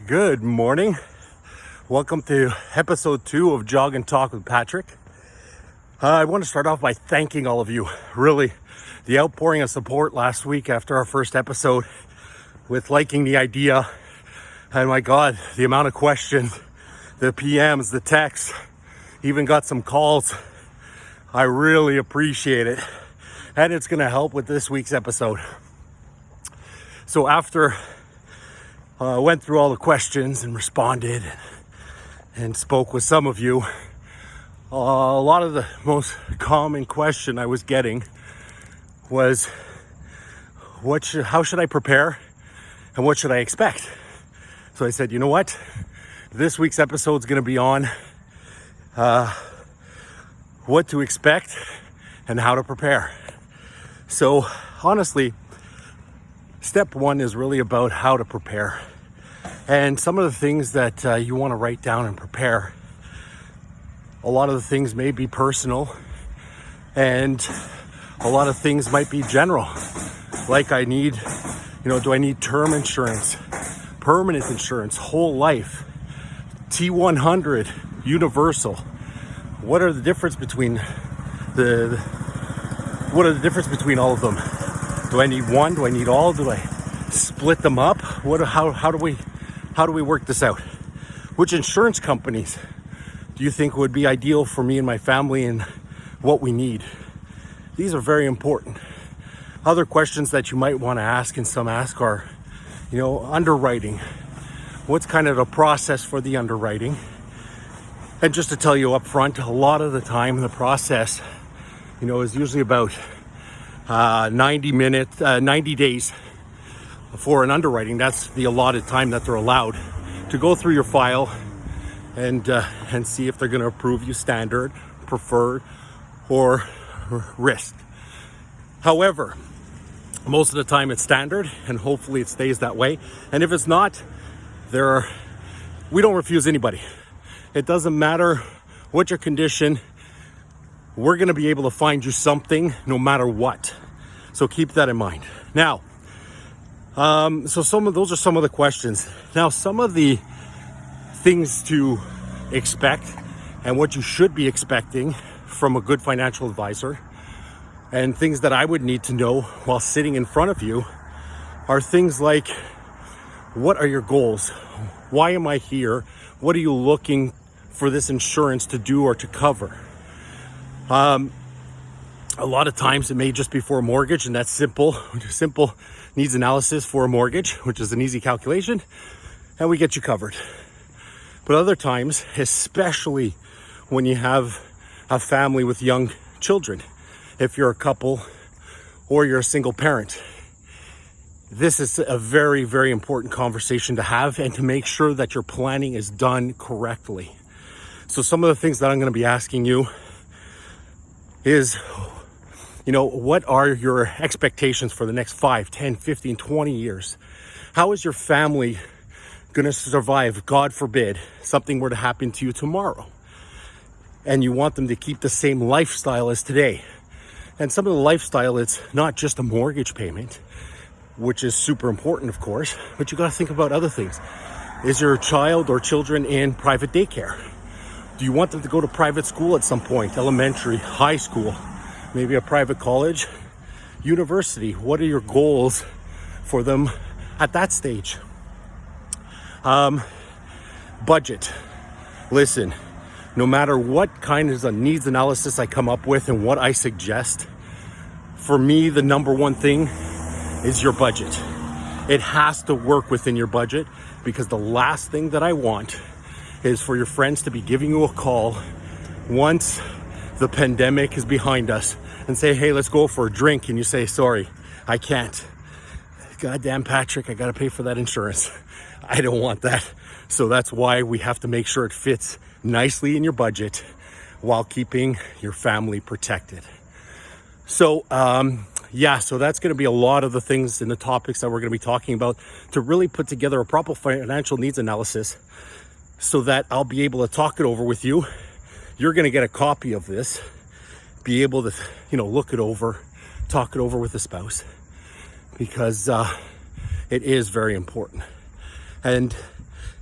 Good morning. Welcome to episode 2 of Jog Talk with Patrick. I want to start off by thanking all of you. Really, the outpouring of support last week after our first episode with liking the idea. And my God, the amount of questions, the PMs, the texts, even got some calls. I really appreciate it. And it's going to help with this week's episode. So after went through all the questions and responded and spoke with some of you, a lot of the most common question I was getting was, how should I prepare and what should I expect? So I said, you know what? This week's episode is going to be on what to expect and how to prepare. So honestly, step 1 is really about how to prepare. And some of the things that you want to write down and prepare, a lot of the things may be personal and a lot of things might be general. Like do I need term insurance, permanent insurance, whole life, T100, universal? What are the difference between all of them? Do I need one? Do I need all? Do I split them up? How do we work this out? Which insurance companies do you think would be ideal for me and my family and what we need? These are very important. Other questions that you might want to ask, and some ask, are, underwriting. What's kind of the process for the underwriting? And just to tell you up front, a lot of the time the process, is usually about 90 days for an underwriting. That's the allotted time that they're allowed to go through your file and see if they're going to approve you standard, preferred, or risk. However, most of the time it's standard, and hopefully it stays that way. And if it's not, we don't refuse anybody. It doesn't matter what your condition. We're going to be able to find you something no matter what. So keep that in mind. Now, those are some of the questions. Now, some of the things to expect and what you should be expecting from a good financial advisor, and things that I would need to know while sitting in front of you, are things like, what are your goals? Why am I here? What are you looking for this insurance to do or to cover? A lot of times it may just be for a mortgage, and that's simple needs analysis for a mortgage, which is an easy calculation, and we get you covered. But other times, especially when you have a family with young children, if you're a couple or you're a single parent, this is a very, very important conversation to have, and to make sure that your planning is done correctly. So some of the things that I'm going to be asking you is, what are your expectations for the next 5, 10, 15, 20 years? How is your family going to survive, God forbid, something were to happen to you tomorrow? And you want them to keep the same lifestyle as today. And some of the lifestyle, it's not just a mortgage payment, which is super important, of course, but you got to think about other things. Is your child or children in private daycare? Do you want them to go to private school at some point, elementary, high school, maybe a private college, university? What are your goals for them at that stage? Budget. Listen, no matter what kind of needs analysis I come up with and what I suggest, for me, the number one thing is your budget. It has to work within your budget, because the last thing that I want is for your friends to be giving you a call once the pandemic is behind us and say, hey, let's go for a drink. And you say, sorry, I can't. Goddamn, Patrick, I got to pay for that insurance. I don't want that. So that's why we have to make sure it fits nicely in your budget while keeping your family protected. So, so that's going to be a lot of the things and the topics that we're going to be talking about, to really put together a proper financial needs analysis, so that I'll be able to talk it over with you. You're going to get a copy of this, be able to, look it over, talk it over with the spouse, because it is very important. And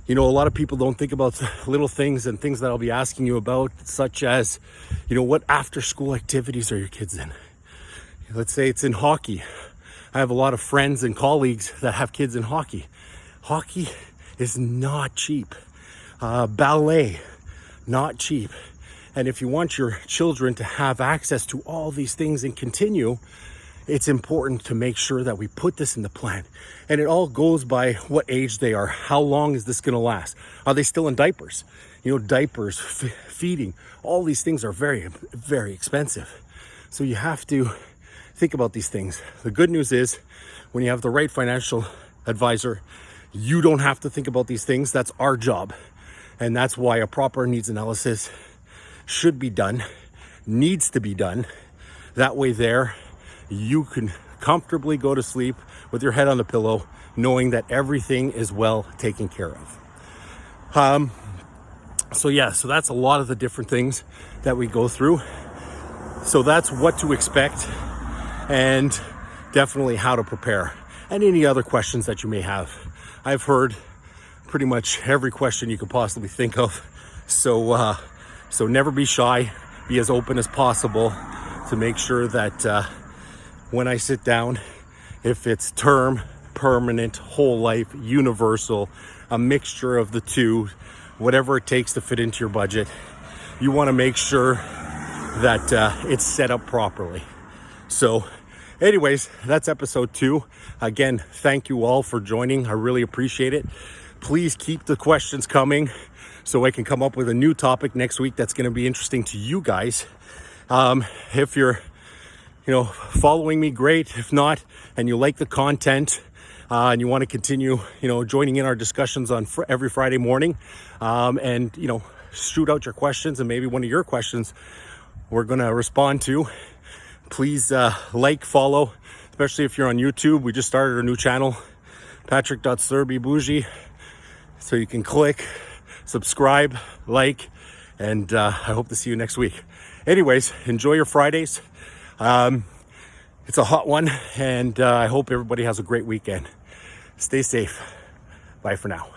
A lot of people don't think about little things and things that I'll be asking you about, such as, what after school activities are your kids in? Let's say it's in hockey. I have a lot of friends and colleagues that have kids in hockey. Hockey is not cheap. Ballet, not cheap. And if you want your children to have access to all these things and continue, it's important to make sure that we put this in the plan. And it all goes by what age they are. How long is this going to last? Are they still in diapers? Diapers, feeding, all these things are very, very expensive. So you have to think about these things. The good news is when you have the right financial advisor, you don't have to think about these things. That's our job. And that's why a proper needs analysis should be done, needs to be done. That way you can comfortably go to sleep with your head on the pillow, knowing that everything is well taken care of. So that's a lot of the different things that we go through. So that's what to expect and definitely how to prepare, and any other questions that you may have. I've heard pretty much every question you could possibly think of. So never be shy, be as open as possible to make sure that when I sit down, if it's term, permanent, whole life, universal, a mixture of the two, whatever it takes to fit into your budget, you want to make sure that it's set up properly. So anyways, that's episode 2. Again, thank you all for joining. I really appreciate it. Please keep the questions coming so I can come up with a new topic next week that's going to be interesting to you guys. If you're following me, great. If not, and you like the content and you want to continue, joining in our discussions on every Friday morning, and shoot out your questions, and maybe one of your questions we're going to respond to. Please follow, especially if you're on YouTube. We just started a new channel, patrick.serby-bougie. So you can click, subscribe, and I hope to see you next week. Anyways, enjoy your Fridays. It's a hot one, and I hope everybody has a great weekend. Stay safe. Bye for now.